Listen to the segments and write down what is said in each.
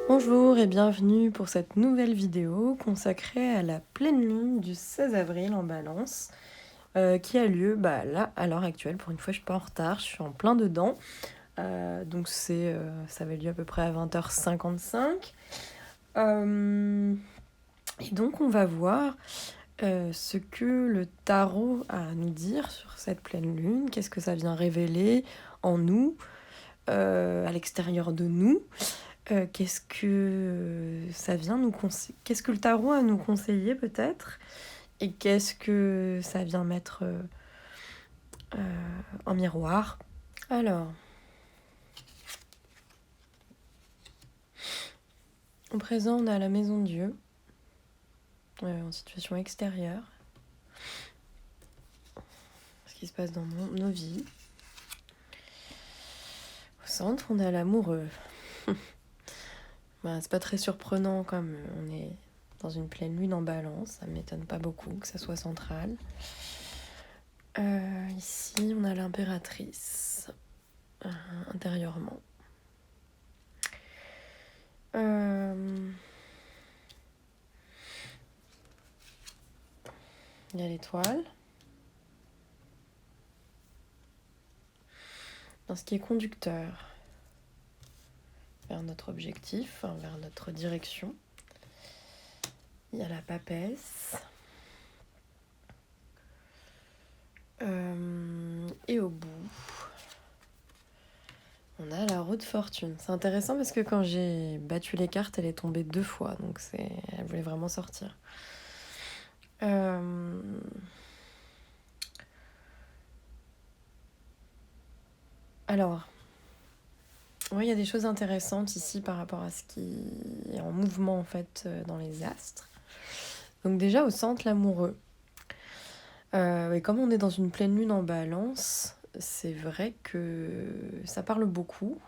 Bonjour et bienvenue pour cette nouvelle vidéo consacrée à la pleine lune du 16 avril en Balance qui a lieu là à l'heure actuelle. Pour une fois je suis pas en retard, je suis en plein dedans. Donc ça avait lieu à peu près à 20h55. Et donc on va voir ce que le tarot a à nous dire sur cette pleine lune, qu'est-ce que ça vient révéler en nous, à l'extérieur de nous. Qu'est-ce que ça vient nous qu'est-ce que le tarot a à nous conseiller peut-être, et qu'est-ce que ça vient mettre en miroir. Alors, au présent, on a la maison de Dieu, en situation extérieure, ce qui se passe dans nos vies. Au centre, on a l'amoureux. C'est pas très surprenant comme on est dans une pleine lune en Balance, ça m'étonne pas beaucoup que ça soit central. Ici, on a l'impératrice, intérieurement. Il y a l'étoile. Dans ce qui est conducteur vers notre objectif, vers notre direction, il y a la papesse. Et au bout, on a la roue de fortune. C'est intéressant parce que quand j'ai battu les cartes, elle est tombée 2 fois. Donc elle voulait vraiment sortir. Alors, oui, il y a des choses intéressantes ici par rapport à ce qui est en mouvement en fait dans les astres. Donc déjà au centre, l'amoureux. Et comme on est dans une pleine lune en Balance, c'est vrai que ça parle beaucoup.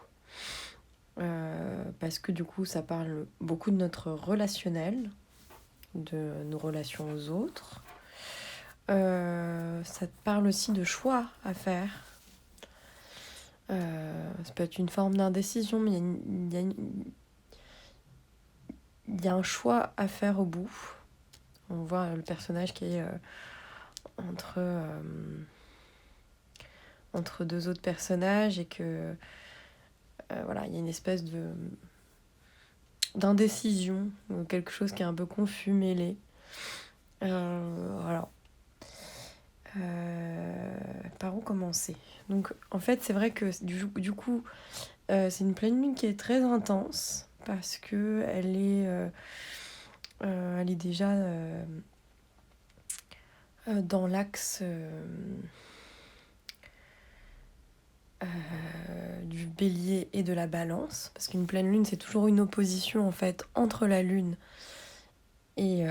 Parce que du coup, ça parle beaucoup de notre relationnel, de nos relations aux autres. Ça parle aussi de choix à faire. Ça peut être une forme d'indécision, mais il y a un choix à faire au bout. On voit le personnage qui est entre deux autres personnages et que il y a une espèce d'indécision, quelque chose qui est un peu confus, mêlé. Voilà. Par où commencer? Donc en fait c'est vrai que du coup c'est une pleine lune qui est très intense parce que elle est déjà dans l'axe du bélier et de la balance, parce qu'une pleine lune c'est toujours une opposition en fait entre la lune et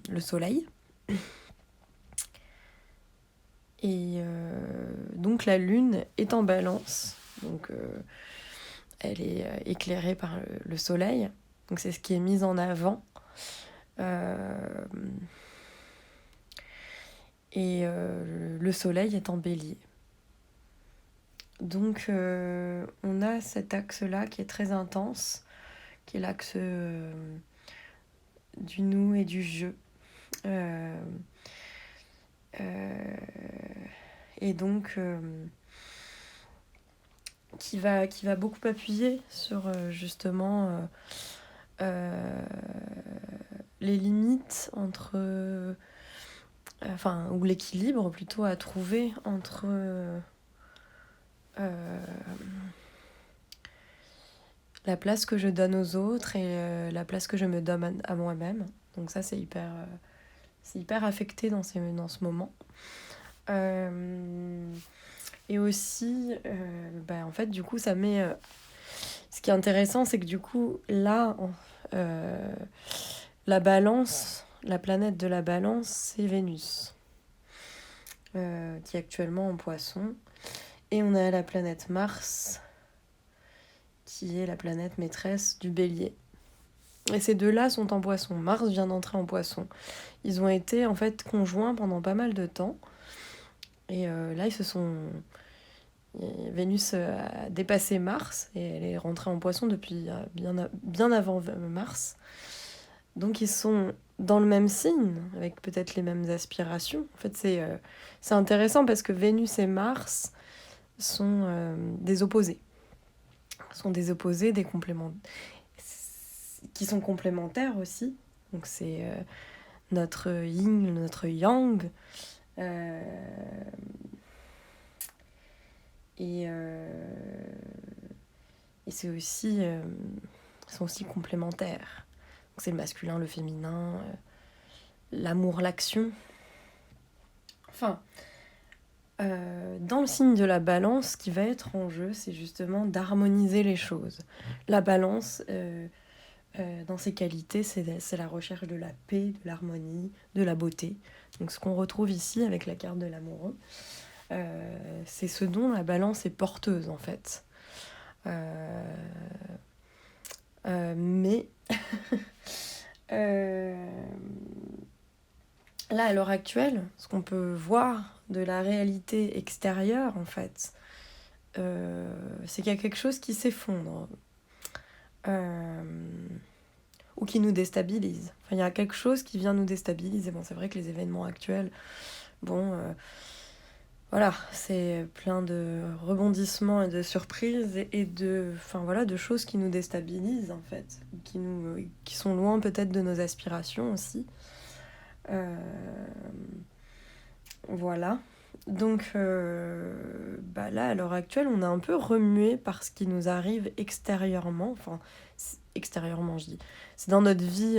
le soleil. Et donc la lune est en balance, donc elle est éclairée par le soleil, donc c'est ce qui est mis en avant. Et le soleil est en bélier. Donc on a cet axe-là qui est très intense, qui est l'axe du nous et du je. Et donc qui va beaucoup appuyer sur justement les limites entre ou l'équilibre plutôt à trouver entre la place que je donne aux autres et la place que je me donne à moi-même. Donc ça c'est hyper affecté dans ce moment. Et aussi en fait du coup ça met ce qui est intéressant c'est que du coup là la balance, la planète de la balance c'est Vénus qui est actuellement en Poisson, et on a la planète Mars qui est la planète maîtresse du Bélier. Et ces deux-là sont en Poisson. Mars vient d'entrer en Poisson. Ils ont été en fait conjoints pendant pas mal de temps. Et là, Vénus a dépassé Mars et elle est rentrée en Poisson depuis bien avant Mars. Donc ils sont dans le même signe, avec peut-être les mêmes aspirations. En fait, c'est intéressant parce que Vénus et Mars sont des opposés. Sont des opposés, des compléments, qui sont complémentaires aussi. Donc c'est notre yin, notre yang. Euh, et, et c'est aussi, sont aussi complémentaires. Donc c'est le masculin, le féminin, l'amour, l'action. Enfin, dans le signe de la balance, ce qui va être en jeu, c'est justement d'harmoniser les choses. La balance, dans ses qualités, c'est la recherche de la paix, de l'harmonie, de la beauté. Donc ce qu'on retrouve ici avec la carte de l'amoureux, c'est ce dont la balance est porteuse en fait. Mais là, à l'heure actuelle, ce qu'on peut voir de la réalité extérieure, en fait, c'est qu'il y a quelque chose qui s'effondre ou qui nous déstabilise. Enfin, il y a quelque chose qui vient nous déstabiliser. Bon, c'est vrai que les événements actuels, bon, voilà, c'est plein de rebondissements et de surprises et de, enfin, voilà, de choses qui nous déstabilisent, en fait, qui sont loin peut-être de nos aspirations aussi. Voilà. Donc là, à l'heure actuelle, on est un peu remué par ce qui nous arrive extérieurement. Enfin, extérieurement, je dis. C'est dans notre vie,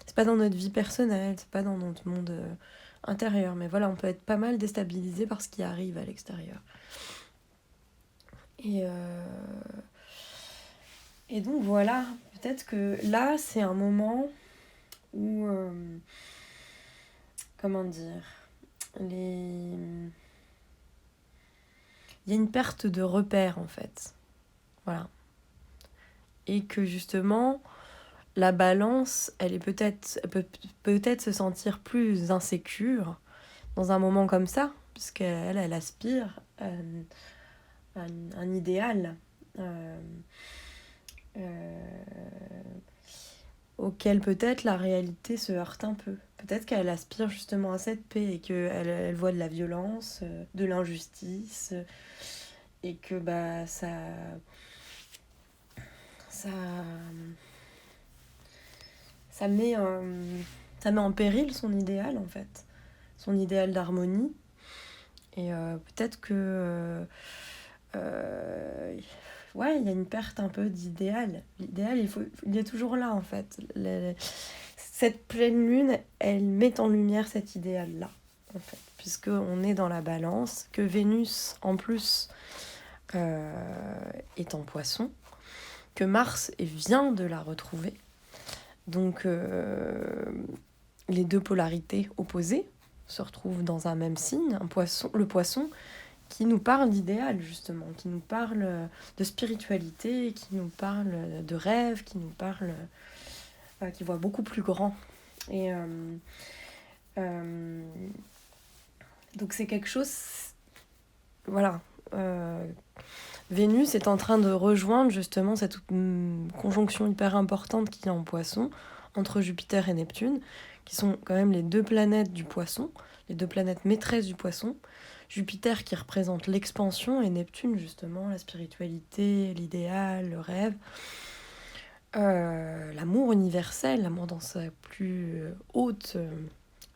c'est pas dans notre vie personnelle, c'est pas dans notre monde intérieur. Mais voilà, on peut être pas mal déstabilisé par ce qui arrive à l'extérieur. Et donc voilà, peut-être que là, c'est un moment où, comment dire, il y a une perte de repères en fait. Voilà. Et que justement, la balance, elle peut peut-être se sentir plus insécure dans un moment comme ça, puisqu'elle aspire à un idéal auquel peut-être la réalité se heurte un peu. Peut-être qu'elle aspire justement à cette paix et qu'elle voit de la violence, de l'injustice, et que ça, ça met en péril son idéal en fait, son idéal d'harmonie. Et peut-être que ouais, il y a une perte un peu d'idéal. L'idéal, il est toujours là en fait. Cette pleine lune, elle met en lumière cet idéal-là, en fait, puisqu'on est dans la balance, que Vénus, en plus, est en Poisson, que Mars vient de la retrouver. Donc, les deux polarités opposées se retrouvent dans un même signe, le Poisson, qui nous parle d'idéal, justement, qui nous parle de spiritualité, qui nous parle de rêve, qui nous parle... qui voit beaucoup plus grand. Et donc c'est quelque chose... Voilà. Vénus est en train de rejoindre justement cette conjonction hyper importante qu'il y a en Poisson entre Jupiter et Neptune, qui sont quand même les deux planètes du Poisson, les deux planètes maîtresses du Poisson. Jupiter qui représente l'expansion et Neptune justement la spiritualité, l'idéal, le rêve, l'amour universel, l'amour dans sa plus haute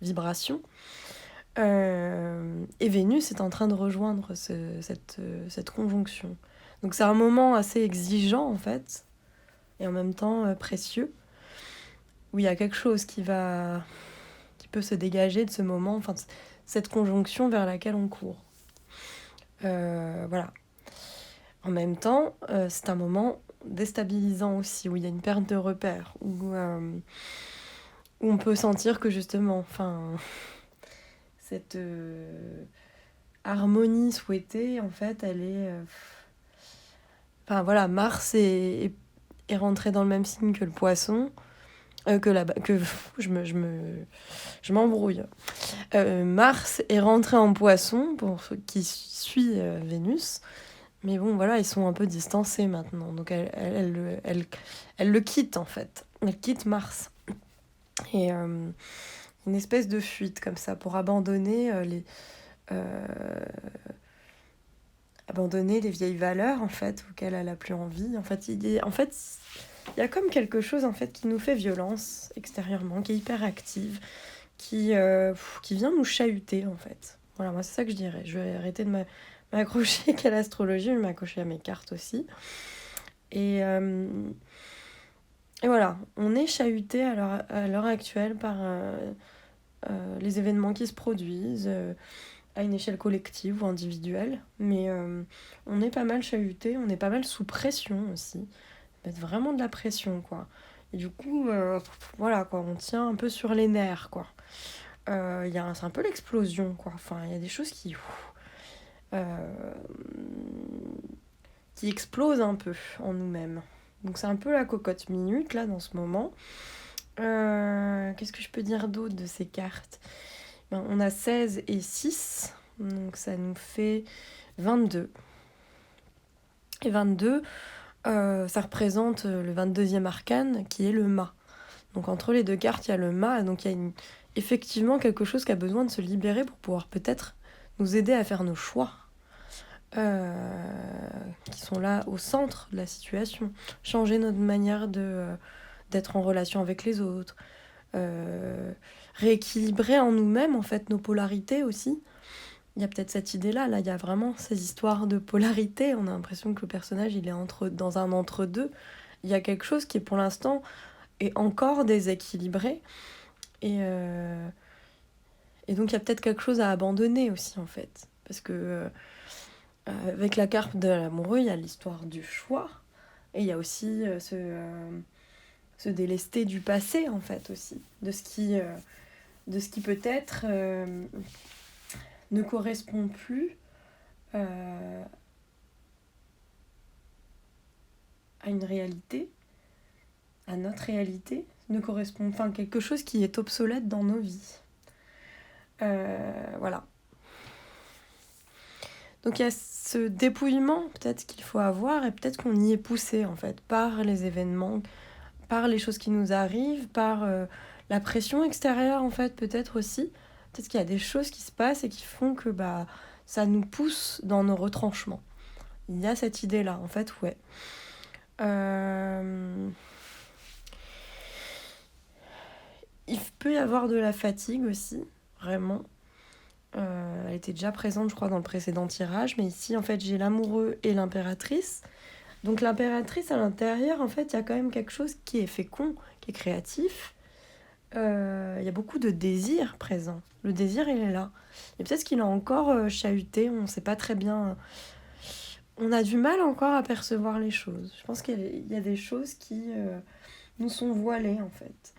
vibration. Et Vénus est en train de rejoindre cette conjonction. Donc c'est un moment assez exigeant en fait, et en même temps précieux, où il y a quelque chose qui peut se dégager de ce moment, enfin cette conjonction vers laquelle on court. Voilà. En même temps, c'est un moment déstabilisant aussi, où il y a une perte de repères, où on peut sentir que justement, enfin, cette harmonie souhaitée, en fait, elle est... Enfin voilà, Mars est rentré dans le même signe que le Poisson, Je m'embrouille. Mars est rentré en Poisson, pour ceux qui suit Vénus. Mais bon, voilà, ils sont un peu distancés maintenant. Donc elle le quitte, en fait. Elle quitte Mars. Et une espèce de fuite, comme ça, pour euh, abandonner les vieilles valeurs, en fait, auxquelles elle a plus envie. Il y a comme quelque chose, en fait, qui nous fait violence extérieurement, qui est hyper active, qui vient nous chahuter, en fait. Voilà, moi, c'est ça que je dirais. Je vais arrêter de m'accrocher qu'à l'astrologie, je vais m'accrocher à mes cartes aussi. Et voilà, on est chahuté à l'heure actuelle par les événements qui se produisent à une échelle collective ou individuelle. Mais on est pas mal chahuté, on est pas mal sous pression aussi. Mettre vraiment de la pression, quoi. Et du coup, voilà, quoi, on tient un peu sur les nerfs, quoi. C'est un peu l'explosion, quoi. Enfin, il y a des choses qui explosent un peu en nous-mêmes. Donc c'est un peu la cocotte minute, là, dans ce moment. Qu'est-ce que je peux dire d'autre de ces cartes? On a 16 et 6, donc ça nous fait 22. Et 22, ça représente le 22e arcane, qui est le mât. Donc entre les deux cartes, il y a le mât, donc il y a effectivement quelque chose qui a besoin de se libérer pour pouvoir peut-être nous aider à faire nos choix. Qui sont là au centre de la situation. Changer notre manière d'être en relation avec les autres. Rééquilibrer en nous-mêmes, en fait, nos polarités aussi. Il y a peut-être cette idée-là. Là, il y a vraiment ces histoires de polarité. On a l'impression que le personnage, il est dans un entre-deux. Il y a quelque chose qui, pour l'instant, est encore déséquilibré. Et donc, il y a peut-être quelque chose à abandonner aussi, en fait. Parce que avec la carte de l'amoureux, il y a l'histoire du choix. Et il y a aussi se délester du passé, en fait, aussi. De ce qui peut-être ne correspond plus à une réalité, à notre réalité, quelque chose qui est obsolète dans nos vies. Voilà. Donc il y a ce dépouillement peut-être qu'il faut avoir, et peut-être qu'on y est poussé, en fait, par les événements, par les choses qui nous arrivent, par la pression extérieure, en fait, peut-être aussi. Peut-être qu'il y a des choses qui se passent et qui font que ça nous pousse dans nos retranchements. Il y a cette idée-là, en fait, ouais. Il peut y avoir de la fatigue aussi, vraiment. Elle était déjà présente, je crois, dans le précédent tirage, mais ici, en fait, j'ai l'amoureux et l'impératrice. Donc l'impératrice, à l'intérieur, en fait, il y a quand même quelque chose qui est fécond, qui est créatif. Il y a beaucoup de désir présent. Le désir, il est là. Et peut-être qu'il a encore chahuté, on ne sait pas très bien. On a du mal encore à percevoir les choses. Je pense qu'il y a des choses qui nous sont voilées, en fait.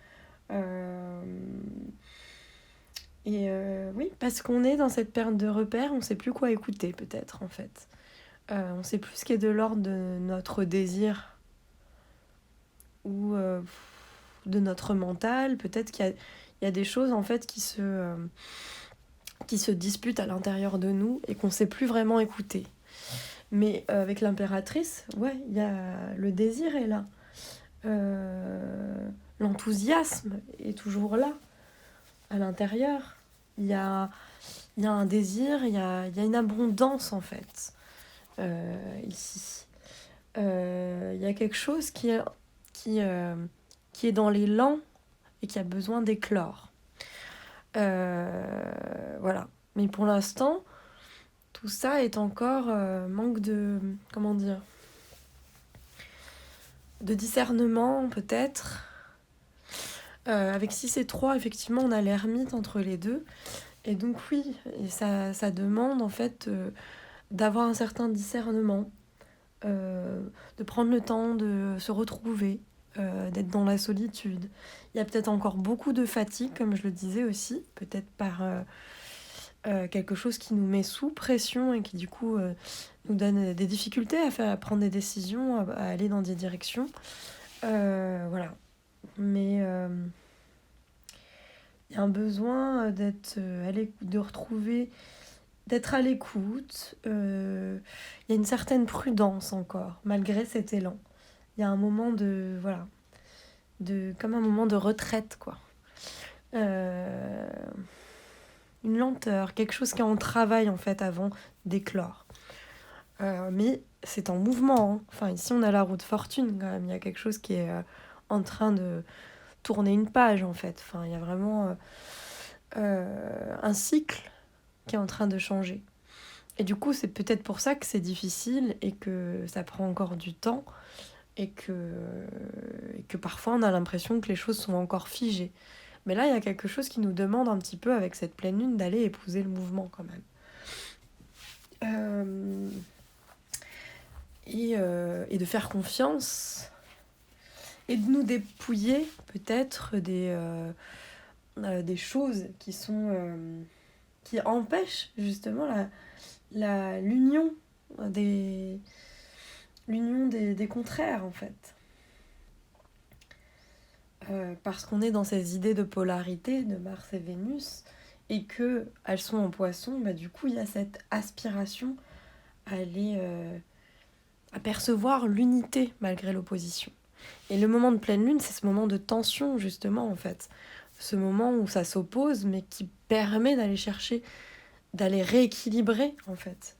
Oui, parce qu'on est dans cette perte de repères, on ne sait plus quoi écouter, peut-être, en fait. On ne sait plus ce qui est de l'ordre de notre désir ou de notre mental. Peut-être qu'il y a des choses, en fait, qui se disputent à l'intérieur de nous et qu'on ne sait plus vraiment écouter. Mais avec l'impératrice, ouais, le désir est là. L'enthousiasme est toujours là, à l'intérieur. Il y a un désir, il y a une abondance, en fait, ici. Il y a quelque chose qui est dans l'élan et qui a besoin d'éclore. Voilà. Mais pour l'instant, tout ça est encore manque de... Comment dire ? De discernement, peut-être. Avec 6 et 3, effectivement, on a l'ermite entre les deux. Et donc, oui, et ça demande, en fait, d'avoir un certain discernement, de prendre le temps de se retrouver, d'être dans la solitude. Il y a peut-être encore beaucoup de fatigue, comme je le disais aussi, peut-être par quelque chose qui nous met sous pression et qui, du coup, nous donne des difficultés à prendre des décisions, à aller dans des directions. Voilà. Mais il y a un besoin d'être de retrouver, d'être à l'écoute. Il y a une certaine prudence encore, malgré cet élan. Il y a un moment de, voilà, comme un moment de retraite, quoi. Euh, une lenteur, quelque chose qui est en travail, en fait, avant d'éclore. Mais c'est en mouvement, hein. Enfin, ici, on a la roue de fortune, quand même. Il y a quelque chose qui est en train de tourner une page, en fait. Enfin, il y a vraiment un cycle qui est en train de changer. Et du coup, c'est peut-être pour ça que c'est difficile et que ça prend encore du temps et que parfois on a l'impression que les choses sont encore figées. Mais là, il y a quelque chose qui nous demande un petit peu avec cette pleine lune d'aller épouser le mouvement quand même. Et de faire confiance et de nous dépouiller peut-être des choses qui sont qui empêchent justement l'union des des contraires en fait. Parce qu'on est dans ces idées de polarité de Mars et Vénus et que elles sont en Poisson, bah du coup il y a cette aspiration à aller à percevoir l'unité malgré l'opposition. Et le moment de pleine lune, c'est ce moment de tension justement en fait, ce moment où ça s'oppose mais qui permet d'aller chercher, d'aller rééquilibrer en fait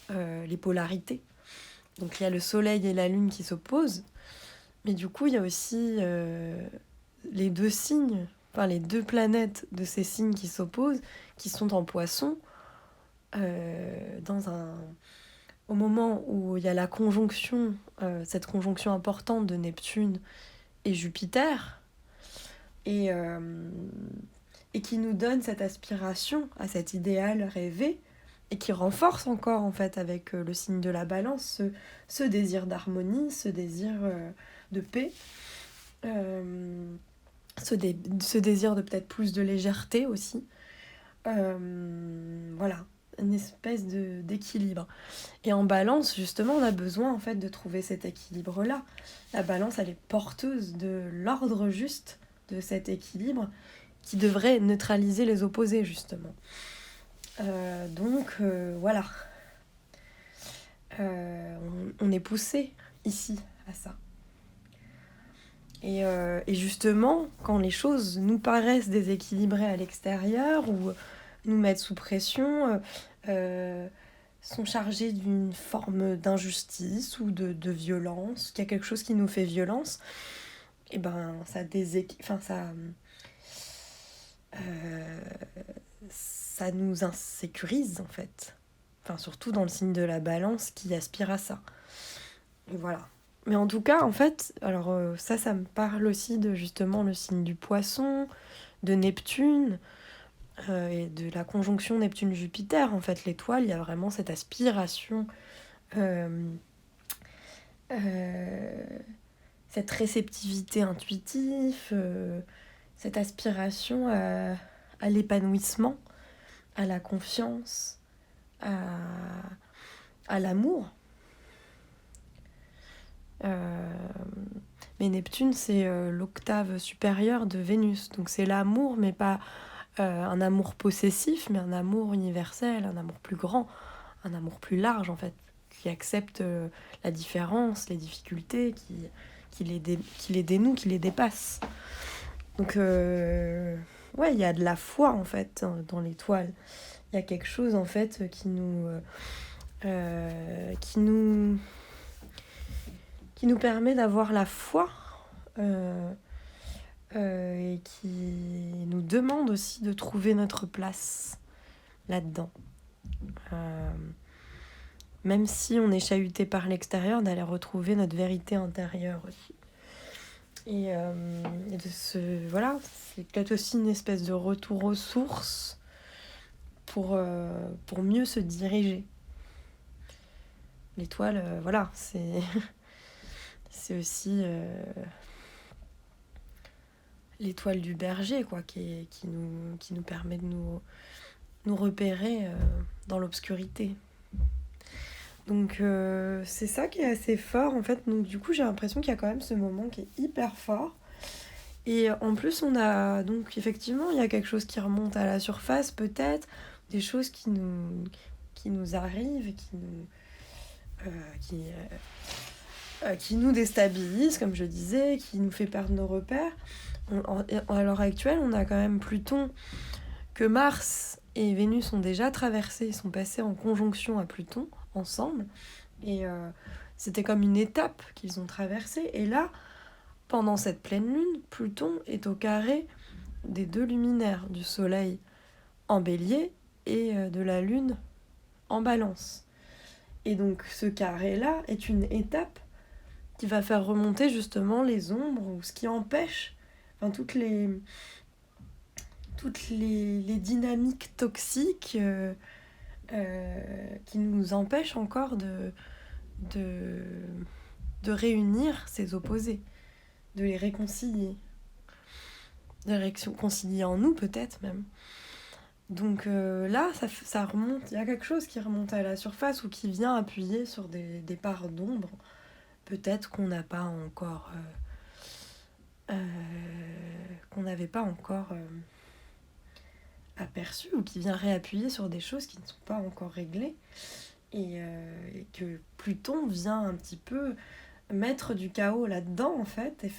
les polarités. Donc il y a le soleil et la lune qui s'opposent, mais du coup il y a aussi les deux signes, enfin les deux planètes de ces signes qui s'opposent, qui sont en Poisson, au moment où il y a la conjonction, cette conjonction importante de Neptune et Jupiter, et, euh, et qui nous donne cette aspiration à cet idéal rêvé, et qui renforce encore en fait avec le signe de la Balance ce désir d'harmonie, ce désir de paix, ce désir de peut-être plus de légèreté aussi. Voilà, une espèce d'équilibre. Et en Balance, justement, on a besoin en fait de trouver cet équilibre-là. La Balance, elle est porteuse de l'ordre juste de cet équilibre qui devrait neutraliser les opposés, justement. Donc, voilà. On est poussé ici à ça. Et justement, quand les choses nous paraissent déséquilibrées à l'extérieur ou nous mettent sous pression, sont chargées d'une forme d'injustice ou de violence, qu'il y a quelque chose qui nous fait violence, et ben ça nous insécurise en fait. Enfin, surtout dans le signe de la Balance qui aspire à ça. Et voilà. Mais en tout cas, en fait, alors ça me parle aussi de justement le signe du Poisson, de Neptune, et de la conjonction Neptune-Jupiter. En fait, l'étoile, il y a vraiment cette aspiration, euh, euh, cette réceptivité intuitive, cette aspiration à l'épanouissement, à la confiance, à, à l'amour. Euh, mais Neptune, c'est l'octave supérieure de Vénus. Donc c'est l'amour, mais pas un amour possessif, mais un amour universel, un amour plus grand, un amour plus large en fait, qui accepte la différence, les difficultés, qui les dénoue, qui les dépasse. Donc ouais, il y a de la foi en fait dans l'étoile. Il y a quelque chose en fait qui nous permet d'avoir la foi et qui nous demande aussi de trouver notre place là-dedans. Même si on est chahuté par l'extérieur, d'aller retrouver notre vérité intérieure aussi. Et voilà, c'est peut-être aussi une espèce de retour aux sources pour mieux se diriger. L'étoile, voilà, c'est aussi l'étoile du berger, quoi, qui nous permet de nous repérer dans l'obscurité. Donc c'est ça qui est assez fort en fait. Donc du coup j'ai l'impression qu'il y a quand même ce moment qui est hyper fort Et en plus, on a donc effectivement, il y a quelque chose qui remonte à la surface, peut-être, des choses qui nous arrivent, euh, qui, qui nous déstabilisent, comme je disais, qui nous fait perdre nos repères. À l'heure actuelle, on a quand même Pluton, que Mars et Vénus ont déjà traversé, sont passés en conjonction à Pluton, ensemble. Et c'était comme une étape qu'ils ont traversée. Et là, pendant cette pleine lune, Pluton est au carré des deux luminaires, du Soleil en Bélier et de la Lune en Balance. Et donc ce carré-là est une étape qui va faire remonter justement les ombres ou ce qui empêche, enfin les dynamiques toxiques qui nous empêchent encore de, de réunir ces opposés, de les réconcilier, de les réconcilier en nous peut-être même. Donc là, ça remonte, il y a quelque chose qui remonte à la surface ou qui vient appuyer sur des parts d'ombre, peut-être qu'on n'a pas encore... qu'on n'avait pas encore aperçu, ou qui vient réappuyer sur des choses qui ne sont pas encore réglées, et que Pluton vient un petit peu mettre du chaos là-dedans, en fait, et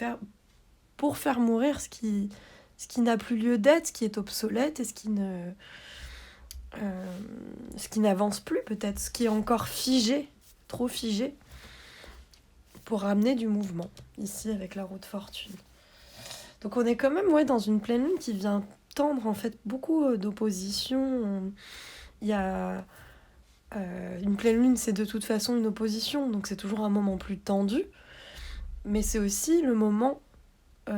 pour faire mourir ce qui n'a plus lieu d'être, ce qui est obsolète, et ce qui n'avance plus, peut-être, ce qui est encore figé, trop figé, pour ramener du mouvement, ici avec la roue de fortune. Donc on est quand même dans une pleine lune qui vient tendre en fait beaucoup d'oppositions. Il y a une pleine lune, c'est de toute façon une opposition, donc c'est toujours un moment plus tendu, mais c'est aussi le moment où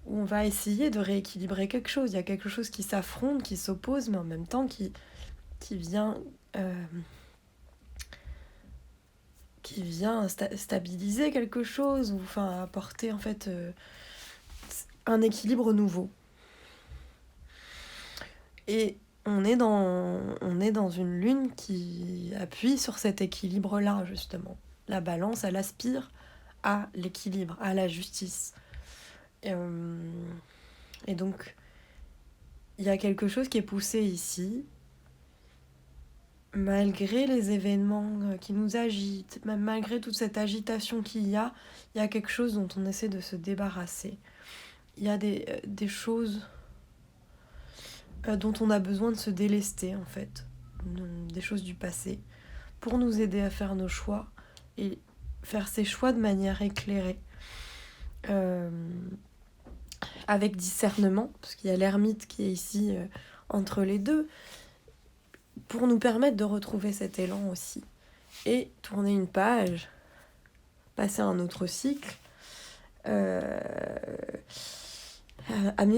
on va essayer de rééquilibrer quelque chose. Il y a quelque chose qui s'affronte, qui s'oppose, mais en même temps qui vient stabiliser quelque chose, ou enfin apporter en fait un équilibre nouveau. Et on est dans une lune qui appuie sur cet équilibre-là, justement. La balance, elle aspire à l'équilibre, à la justice. Et donc, il y a quelque chose qui est poussé ici, malgré les événements qui nous agitent, même malgré toute cette agitation qu'il y a quelque chose dont on essaie de se débarrasser. Il y a des choses dont on a besoin de se délester, en fait, des choses du passé, pour nous aider à faire nos choix et faire ces choix de manière éclairée, avec discernement, parce qu'il y a l'ermite qui est ici entre les deux, pour nous permettre de retrouver cet élan aussi, et tourner une page, passer à un autre cycle, amener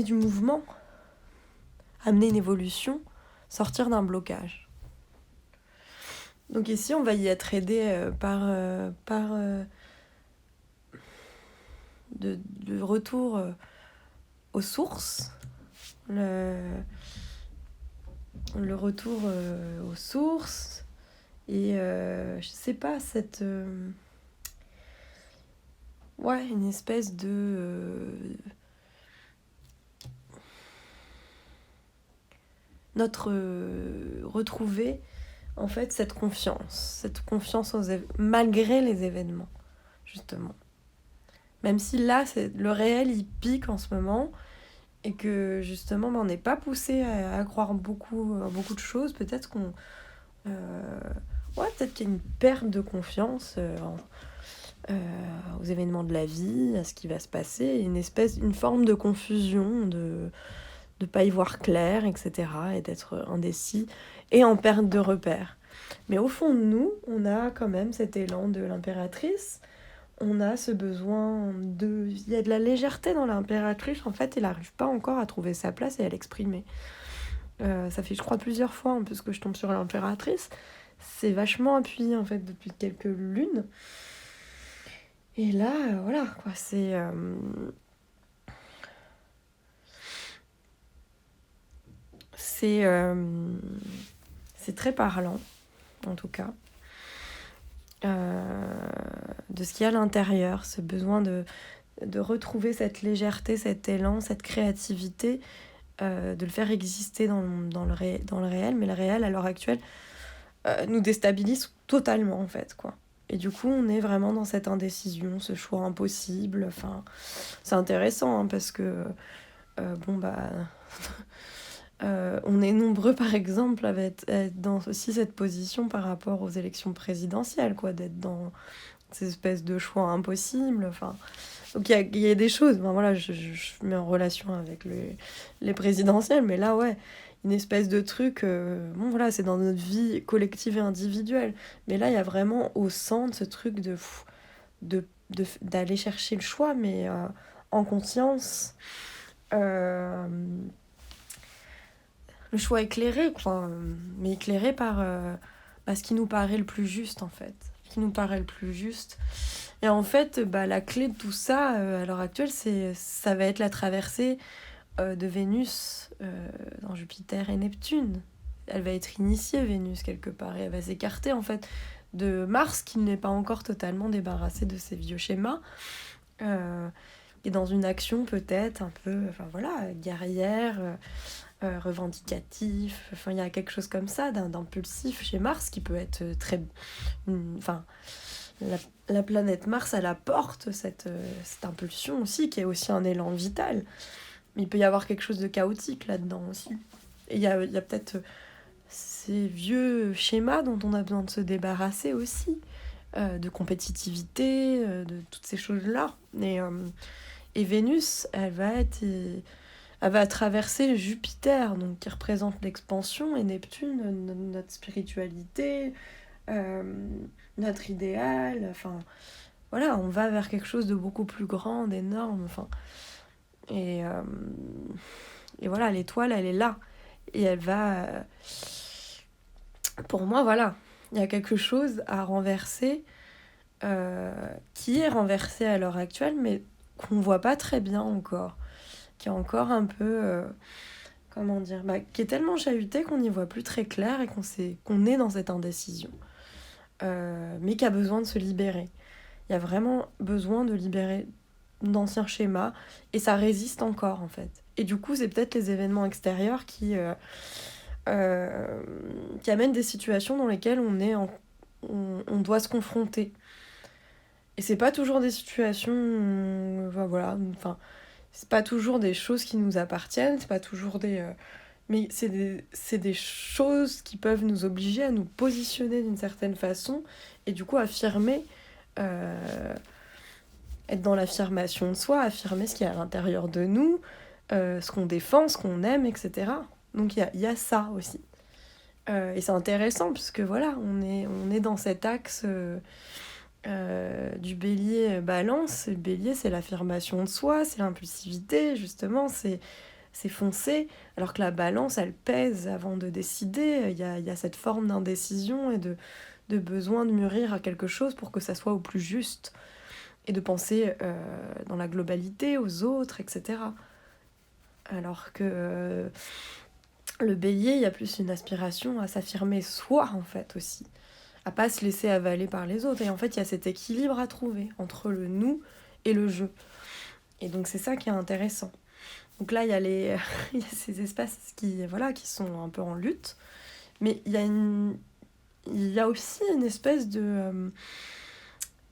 du mouvement, amener une évolution, sortir d'un blocage. Donc ici, on va y être aidé par le retour aux sources, le retour aux sources, et je sais pas, cette... une espèce de... retrouver en fait cette confiance malgré les événements, justement. Même si là, le réel, il pique en ce moment, et que justement, on n'est pas poussé à croire beaucoup de choses. Peut-être peut-être qu'il y a une perte de confiance aux événements de la vie, à ce qui va se passer, une forme de confusion, de pas y voir clair, etc., et d'être indécis et en perte de repères. Mais au fond de nous, on a quand même cet élan de l'impératrice. On a ce besoin il y a de la légèreté dans l'impératrice. En fait, elle n'arrive pas encore à trouver sa place et à l'exprimer. Ça fait, je crois, plusieurs fois un peu que je tombe sur l'impératrice. C'est vachement appuyé, en fait, depuis quelques lunes. Et là, voilà, quoi, c'est très parlant, en tout cas, de ce qu'il y a à l'intérieur, ce besoin de retrouver cette légèreté, cet élan, cette créativité, de le faire exister dans le réel, mais le réel, à l'heure actuelle, nous déstabilise totalement, en fait, quoi. Et du coup, on est vraiment dans cette indécision, ce choix impossible. Enfin, c'est intéressant, hein, parce que, bon, bah... on est nombreux, par exemple, à être dans aussi cette position par rapport aux élections présidentielles, quoi, d'être dans ces espèces de choix impossibles. Enfin, donc il y a des choses, ben voilà, je mets en relation avec les présidentielles, mais là, ouais, une espèce de truc, bon voilà, c'est dans notre vie collective et individuelle. Mais là, il y a vraiment au centre ce truc d'aller chercher le choix, mais en conscience. Euh, le choix éclairé, quoi, mais éclairé par ce qui nous paraît le plus juste, en fait. Ce qui nous paraît le plus juste. Et en fait, bah, la clé de tout ça, à l'heure actuelle, ça va être la traversée de Vénus dans Jupiter et Neptune. Elle va être initiée, Vénus, quelque part, et elle va s'écarter, en fait, de Mars, qui n'est pas encore totalement débarrassé de ses vieux schémas, et dans une action peut-être un peu, enfin voilà, guerrière, revendicatif, enfin il y a quelque chose comme ça, d'impulsif chez Mars, qui peut être très... Enfin, la planète Mars, elle apporte cette impulsion aussi, qui est aussi un élan vital. Mais il peut y avoir quelque chose de chaotique là-dedans aussi. Et il y a peut-être ces vieux schémas dont on a besoin de se débarrasser aussi, de compétitivité, de toutes ces choses-là. Et Vénus, elle va traverser Jupiter, donc qui représente l'expansion, et Neptune, notre spiritualité, euh, notre idéal. Enfin, voilà, on va vers quelque chose de beaucoup plus grand, d'énorme. Enfin, et, euh, et voilà, l'étoile, elle est là. Et elle va... pour moi, voilà, il y a quelque chose à renverser, qui est renversé à l'heure actuelle, mais qu'on voit pas très bien encore. Qui est encore un peu... comment dire, bah, qui est tellement chahuté qu'on n'y voit plus très clair et qu'on est dans cette indécision. Mais qui a besoin de se libérer. Il y a vraiment besoin de libérer d'anciens schémas et ça résiste encore en fait. Et du coup, c'est peut-être les événements extérieurs qui amènent des situations dans lesquelles on doit se confronter. Et c'est pas toujours des situations, voilà, enfin, c'est pas toujours des choses qui nous appartiennent, c'est pas toujours mais c'est des choses qui peuvent nous obliger à nous positionner d'une certaine façon et du coup affirmer, être dans l'affirmation de soi, affirmer ce qu'il y a à l'intérieur de nous, ce qu'on défend, ce qu'on aime, etc. Donc il y a ça aussi. Et c'est intéressant puisque voilà, on est dans cet axe du bélier balance. Le bélier, c'est l'affirmation de soi, c'est l'impulsivité, justement, c'est foncé, alors que la balance, elle pèse avant de décider. Il y a cette forme d'indécision et de besoin de mûrir à quelque chose pour que ça soit au plus juste, et de penser dans la globalité, aux autres, etc. Alors que le bélier, il y a plus une aspiration à s'affirmer soi, en fait, aussi. À pas se laisser avaler par les autres. Et en fait, il y a cet équilibre à trouver entre le nous et le je. Et donc, c'est ça qui est intéressant. Donc là, il y a, il y a ces espaces voilà, qui sont un peu en lutte. Mais il y a aussi une espèce de,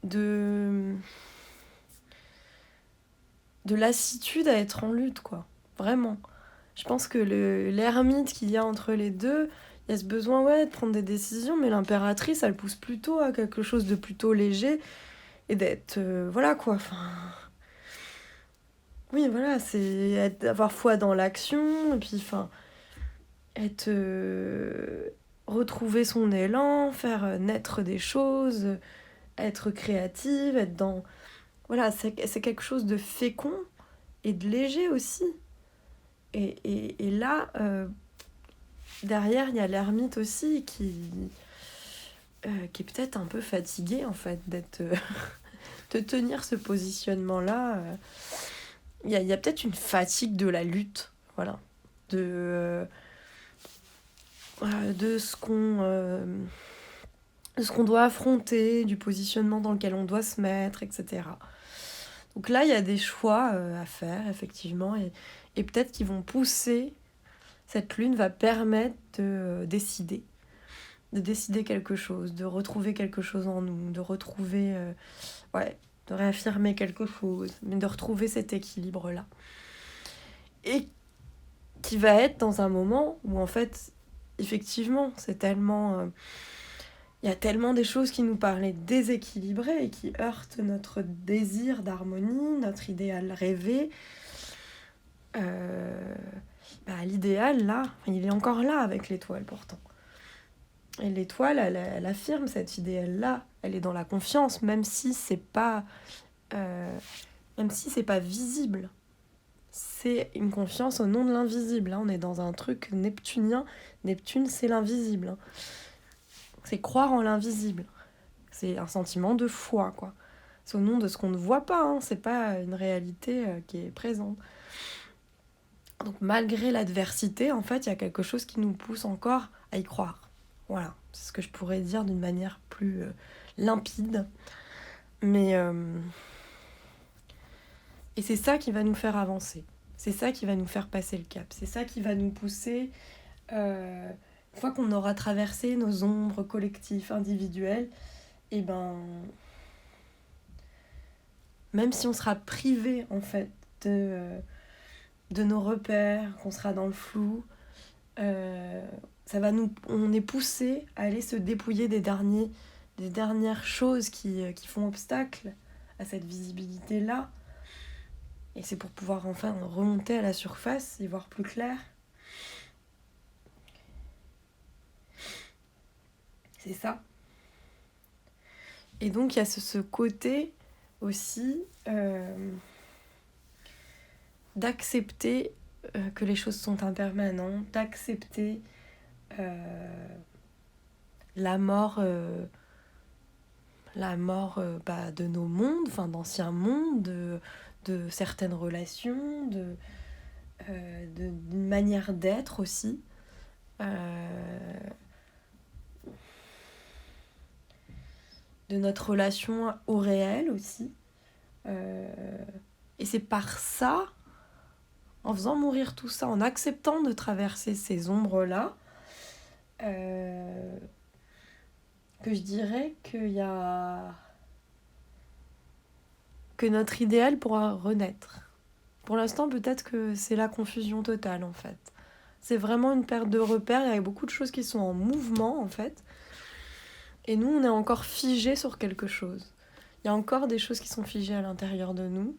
de lassitude à être en lutte, quoi. Vraiment. Je pense que l'ermite qu'il y a entre les deux, il y a ce besoin, ouais, de prendre des décisions, mais l'impératrice, elle pousse plutôt à quelque chose de plutôt léger et d'être... voilà, quoi. Enfin... Oui, voilà, c'est avoir foi dans l'action, et puis, enfin, être... retrouver son élan, faire naître des choses, être créative, être dans... Voilà, c'est quelque chose de fécond et de léger aussi. Et là, derrière, il y a l'ermite aussi qui est peut-être un peu fatigué, en fait, d'être... de tenir ce positionnement-là. Il y a peut-être une fatigue de la lutte, voilà. De ce qu'on doit affronter, du positionnement dans lequel on doit se mettre, etc. Donc là, il y a des choix à faire, effectivement, et peut-être qu'ils vont pousser, cette lune va permettre de décider quelque chose, de retrouver quelque chose en nous, de retrouver, ouais, de réaffirmer quelque chose, mais de retrouver cet équilibre-là. Et qui va être dans un moment où, en fait, effectivement, c'est tellement... il y a tellement des choses qui nous paraissent déséquilibrées et qui heurtent notre désir d'harmonie, notre idéal rêvé. L'idéal, là, il est encore là avec l'étoile pourtant. Et l'étoile, elle affirme cet idéal-là. Elle est dans la confiance, même si c'est pas visible. C'est une confiance au nom de l'invisible. Hein. On est dans un truc neptunien. Neptune, c'est l'invisible. Hein. C'est croire en l'invisible. C'est un sentiment de foi, quoi. C'est au nom de ce qu'on ne voit pas. Hein. C'est pas une réalité qui est présente. Donc malgré l'adversité, en fait, il y a quelque chose qui nous pousse encore à y croire. Voilà, c'est ce que je pourrais dire d'une manière plus limpide. Mais et c'est ça qui va nous faire avancer. C'est ça qui va nous faire passer le cap. C'est ça qui va nous pousser, une fois qu'on aura traversé nos ombres collectives, individuelles, et même si on sera privé, en fait, de nos repères, qu'on sera dans le flou, on est poussé à aller se dépouiller des dernières choses qui font obstacle à cette visibilité-là. Et c'est pour pouvoir enfin remonter à la surface et voir plus clair. C'est ça. Et donc il y a ce côté aussi d'accepter que les choses sont impermanentes, d'accepter la mort de nos mondes, enfin d'anciens mondes, de certaines relations, d'une manière d'être aussi. De notre relation au réel aussi. Et c'est par ça, en faisant mourir tout ça, en acceptant de traverser ces ombres-là, que je dirais que notre idéal pourra renaître. Pour l'instant, peut-être que c'est la confusion totale, en fait. C'est vraiment une perte de repères, il y a beaucoup de choses qui sont en mouvement, en fait. Et nous, on est encore figé sur quelque chose. Il y a encore des choses qui sont figées à l'intérieur de nous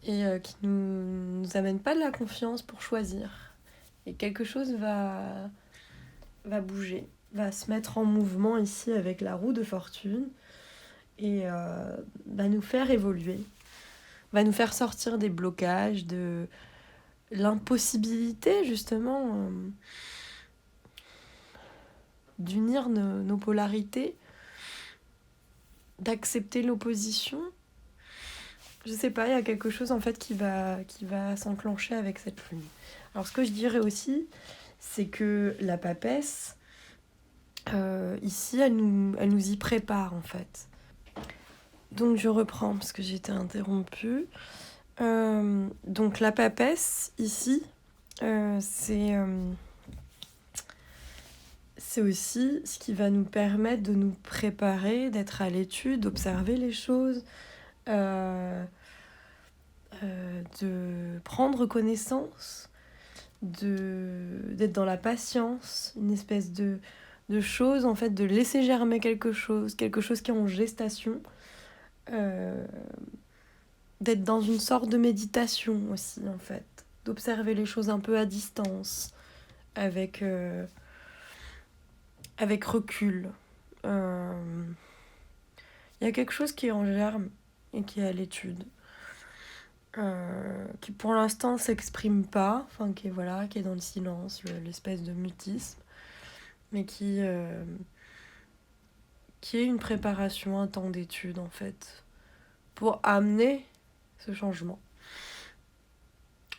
et qui nous amènent pas de la confiance pour choisir. Et quelque chose va bouger, va se mettre en mouvement ici avec la roue de fortune et va nous faire évoluer, va nous faire sortir des blocages, de l'impossibilité justement d'unir nos polarités, d'accepter l'opposition. Je sais pas, il y a quelque chose en fait qui va s'enclencher avec cette lune. Alors ce que je dirais aussi, c'est que la papesse, ici, elle nous y prépare en fait. Donc je reprends parce que j'ai été interrompue. Donc la papesse, ici, c'est aussi ce qui va nous permettre de nous préparer, d'être à l'étude, d'observer les choses, de prendre connaissance, d'être dans la patience, une espèce de chose, en fait, de laisser germer quelque chose qui est en gestation, d'être dans une sorte de méditation aussi, en fait, d'observer les choses un peu à distance, avec recul. Il y a quelque chose qui est en germe et qui est à l'étude. Qui pour l'instant s'exprime pas, enfin qui est dans le silence, l'espèce de mutisme, mais qui est une préparation, un temps d'étude en fait, pour amener ce changement.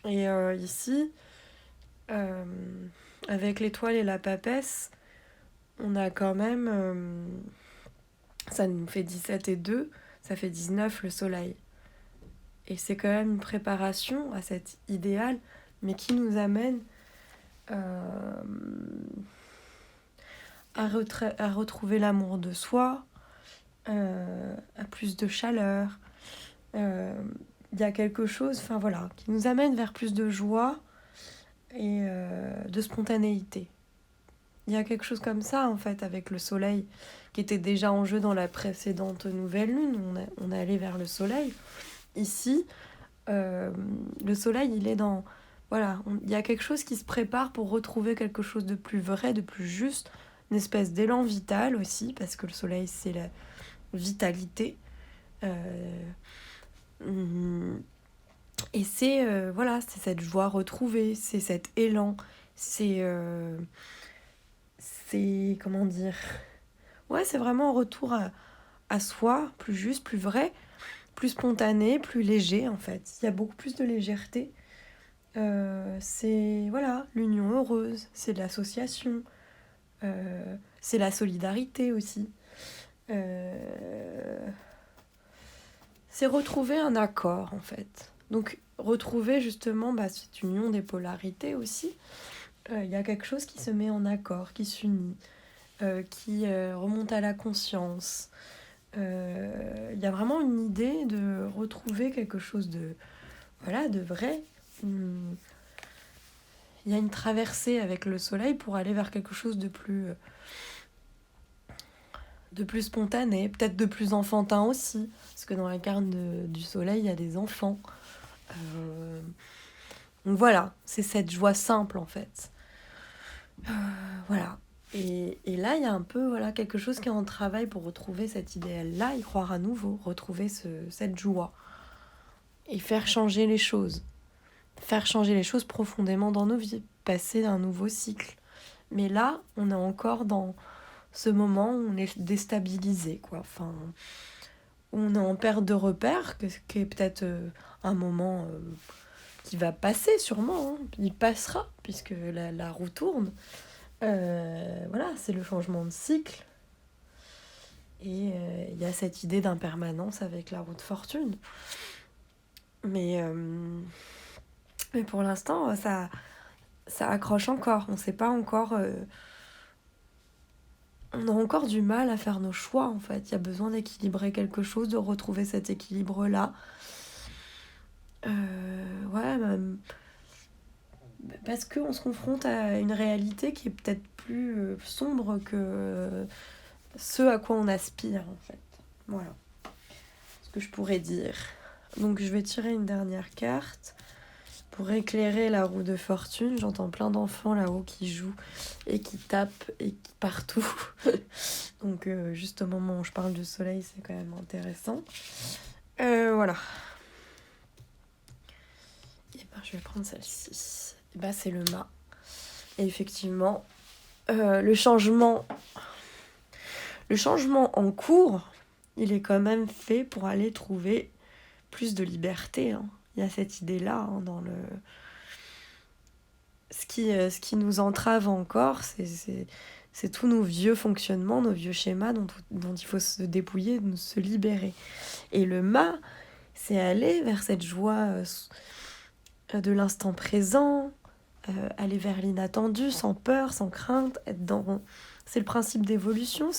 Et ici, avec l'étoile et la papesse, on a quand même, ça nous fait 17 et 2, ça fait 19 le soleil. Et c'est quand même une préparation à cet idéal, mais qui nous amène euh, à retrouver l'amour de soi, à plus de chaleur. Il y a quelque chose, enfin voilà, qui nous amène vers plus de joie et de spontanéité. Il y a quelque chose comme ça, en fait, avec le soleil, qui était déjà en jeu dans la précédente nouvelle lune. On est allé vers le soleil. Ici, le soleil, il est dans... Voilà, il y a quelque chose qui se prépare pour retrouver quelque chose de plus vrai, de plus juste, une espèce d'élan vital aussi, parce que le soleil, c'est la vitalité. Hum, Et c'est voilà, c'est cette joie retrouvée, c'est cet élan, c'est comment dire, ouais, c'est vraiment un retour à soi, plus juste, plus vrai, plus spontané, plus léger en fait. Il y a beaucoup plus de légèreté. C'est voilà, l'union heureuse, c'est de l'association, c'est la solidarité aussi. Euh, c'est retrouver un accord en fait. Donc retrouver justement cette union des polarités aussi. Il y a quelque chose qui se met en accord, qui s'unit, qui remonte à la conscience. Il y a vraiment une idée de retrouver quelque chose de, voilà, de vrai. Il y a une traversée avec le soleil pour aller vers quelque chose de plus spontané, peut-être de plus enfantin aussi, parce que dans la carte du soleil, il y a des enfants. Euh, donc voilà, c'est cette joie simple en fait. Voilà. Et là, il y a un peu voilà, quelque chose qui est en travail pour retrouver cet idéal-là, y croire à nouveau, retrouver cette joie. Et faire changer les choses. Faire changer les choses profondément dans nos vies. Passer d'un nouveau cycle. Mais là, on est encore dans ce moment où on est déstabilisé, quoi. Enfin, on est en perte de repère, qui est peut-être un moment qui va passer sûrement. Hein. Il passera, puisque la roue tourne. Voilà, c'est le changement de cycle. Et il y a cette idée d'impermanence avec la roue de fortune. Mais, euh, mais pour l'instant, ça accroche encore. On sait pas encore. On a encore du mal à faire nos choix, en fait. Il y a besoin d'équilibrer quelque chose, de retrouver cet équilibre-là. Ouais, parce qu'on se confronte à une réalité qui est peut-être plus sombre que ce à quoi on aspire, en fait. Voilà ce que je pourrais dire. Donc je vais tirer une dernière carte pour éclairer la roue de fortune. J'entends plein d'enfants là-haut qui jouent et qui tapent et qui partout. Donc juste au moment où je parle du soleil, c'est quand même intéressant. Voilà. Et ben je vais prendre celle-ci. Et ben c'est le mât. Et effectivement, le changement en cours, il est quand même fait pour aller trouver plus de liberté. Hein. Il y a cette idée-là hein, dans le... Ce qui nous entrave encore, c'est tous nos vieux fonctionnements, nos vieux schémas dont il faut se dépouiller, se libérer. Et le mât, c'est aller vers cette joie de l'instant présent, aller vers l'inattendu, sans peur, sans crainte, être dans... C'est le principe d'évolution,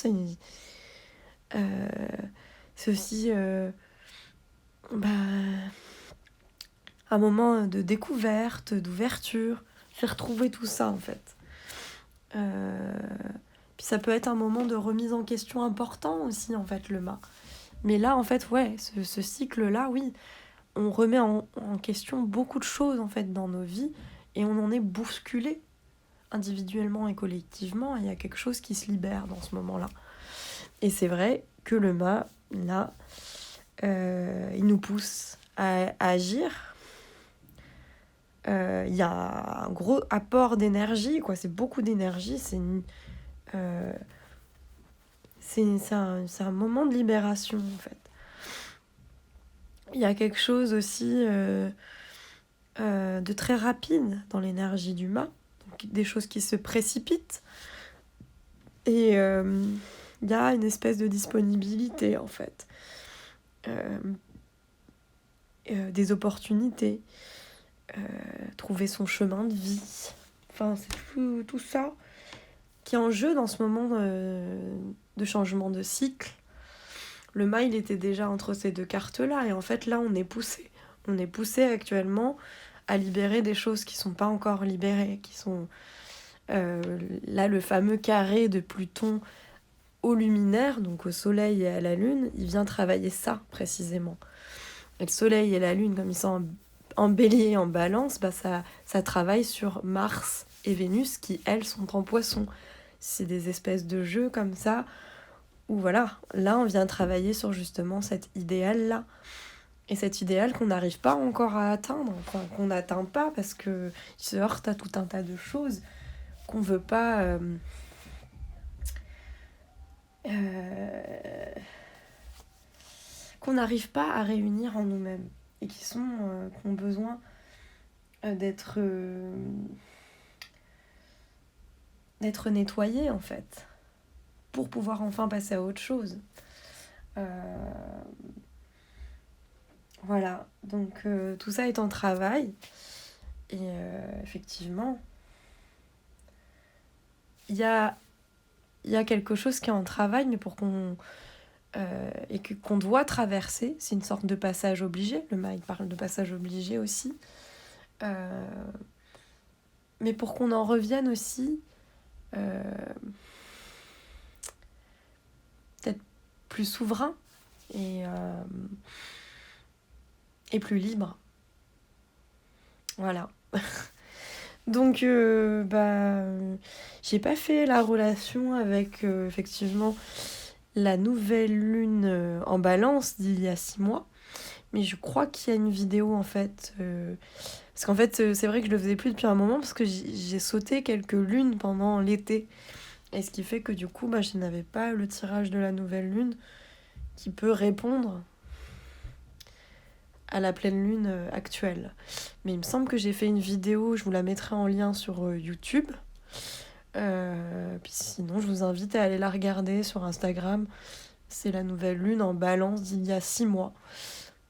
euh, c'est aussi bah, un moment de découverte, d'ouverture. J'ai retrouvé tout ça en fait. Euh, Puis ça peut être un moment de remise en question important aussi en fait le mât. Mais là en fait ouais, ce cycle-là, oui, on remet en question beaucoup de choses en fait dans nos vies et on en est bousculé individuellement et collectivement. Il y a quelque chose qui se libère dans ce moment-là. Et c'est vrai que le mât, là, il nous pousse à agir. Il y a un gros apport d'énergie, quoi. C'est beaucoup d'énergie. Euh, c'est un moment de libération, en fait. Il y a quelque chose aussi de très rapide dans l'énergie du mât. Donc, des choses qui se précipitent. Et il y a une espèce de disponibilité, en fait. des opportunités, trouver son chemin de vie. Enfin, c'est tout ça qui est en jeu dans ce moment de changement de cycle. Le mail était déjà entre ces deux cartes-là, et en fait là on est poussé. On est poussé actuellement à libérer des choses qui sont pas encore libérées, qui sont là le fameux carré de Pluton au luminaire, donc au soleil et à la lune, il vient travailler ça précisément. Et le soleil et la lune, comme ils sont en bélier et en balance, bah ça travaille sur Mars et Vénus qui, elles, sont en poisson. C'est des espèces de jeux comme ça, où voilà, là on vient travailler sur justement cet idéal-là. Et cet idéal qu'on n'arrive pas encore à atteindre, enfin qu'on n'atteint pas parce qu'il se heurte à tout un tas de choses qu'on veut pas... qu'on n'arrive pas à réunir en nous-mêmes et qui ont besoin d'être nettoyés en fait pour pouvoir enfin passer à autre chose. Voilà, donc tout ça est en travail et effectivement il y a quelque chose qui est en travail, mais pour qu'on qu'on doit traverser, c'est une sorte de passage obligé. Le Maï parle de passage obligé aussi, mais pour qu'on en revienne aussi peut-être plus souverain et plus libre. Voilà. Donc, j'ai pas fait la relation avec effectivement la nouvelle lune en balance d'il y a 6 mois, mais je crois qu'il y a une vidéo en fait. Parce qu'en fait, c'est vrai que je le faisais plus depuis un moment parce que j'ai sauté quelques lunes pendant l'été. Et ce qui fait que du coup, je n'avais pas le tirage de la nouvelle lune qui peut répondre à la pleine lune actuelle. Mais il me semble que j'ai fait une vidéo, je vous la mettrai en lien sur YouTube. Puis sinon, je vous invite à aller la regarder sur Instagram. C'est la nouvelle lune en balance d'il y a 6 mois.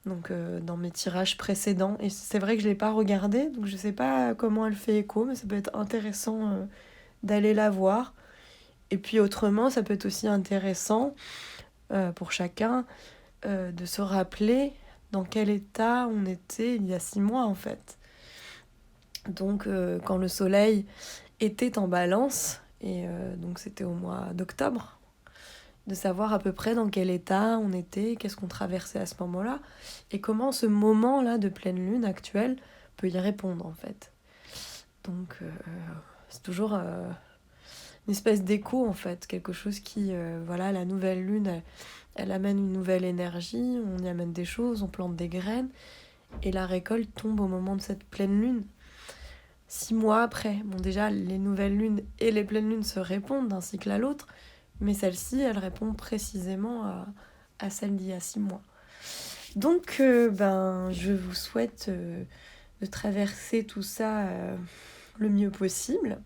Donc dans mes tirages précédents. Et c'est vrai que je ne l'ai pas regardée, donc je ne sais pas comment elle fait écho, mais ça peut être intéressant d'aller la voir. Et puis autrement, ça peut être aussi intéressant pour chacun de se rappeler dans quel état on était il y a 6 mois en fait. Donc quand le soleil était en balance, et donc c'était au mois d'octobre, de savoir à peu près dans quel état on était, qu'est-ce qu'on traversait à ce moment-là, et comment ce moment-là de pleine lune actuelle peut y répondre en fait. Donc c'est toujours une espèce d'écho en fait, quelque chose qui, la nouvelle lune, elle amène une nouvelle énergie, on y amène des choses, on plante des graines, et la récolte tombe au moment de cette pleine lune. 6 mois après, bon déjà les nouvelles lunes et les pleines lunes se répondent d'un cycle à l'autre, mais celle-ci, elle répond précisément à celle d'il y a 6 mois. Donc, je vous souhaite de traverser tout ça le mieux possible,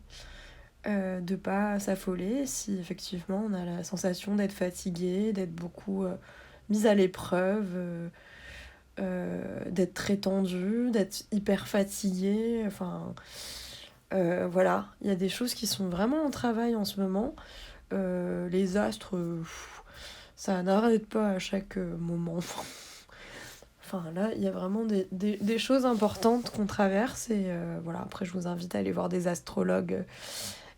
de pas s'affoler si effectivement on a la sensation d'être fatigué, d'être beaucoup mise à l'épreuve, d'être très tendu, d'être hyper fatigué. Enfin, voilà, il y a des choses qui sont vraiment en travail en ce moment. Les astres, ça n'arrête pas à chaque moment. Enfin là, il y a vraiment des choses importantes qu'on traverse et voilà. Après, je vous invite à aller voir des astrologues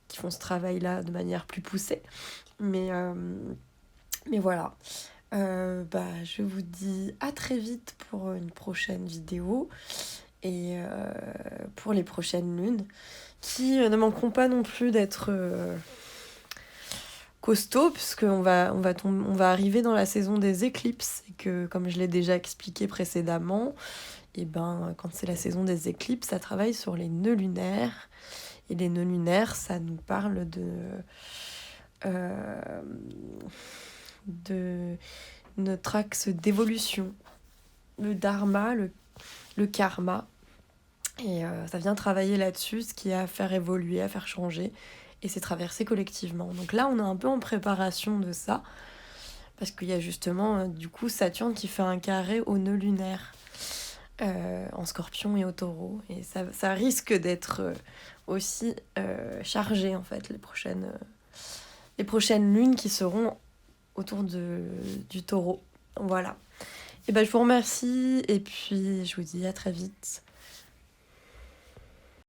qui font ce travail-là de manière plus poussée. Mais voilà. Je vous dis à très vite pour une prochaine vidéo et pour les prochaines lunes qui ne manqueront pas non plus d'être costaud, puisqu'on on va arriver dans la saison des éclipses, et que, comme je l'ai déjà expliqué précédemment, quand c'est la saison des éclipses, ça travaille sur les nœuds lunaires, et les nœuds lunaires, ça nous parle de notre axe d'évolution, le dharma, le karma, et ça vient travailler là-dessus, ce qui est à faire évoluer, à faire changer, et c'est traversé collectivement. Donc là, on est un peu en préparation de ça, parce qu'il y a justement, du coup, Saturne qui fait un carré au nœud lunaire. en Scorpion et au Taureau. Et ça risque d'être aussi chargé, en fait, les prochaines lunes qui seront autour du Taureau. Voilà. Et ben, je vous remercie et puis je vous dis à très vite.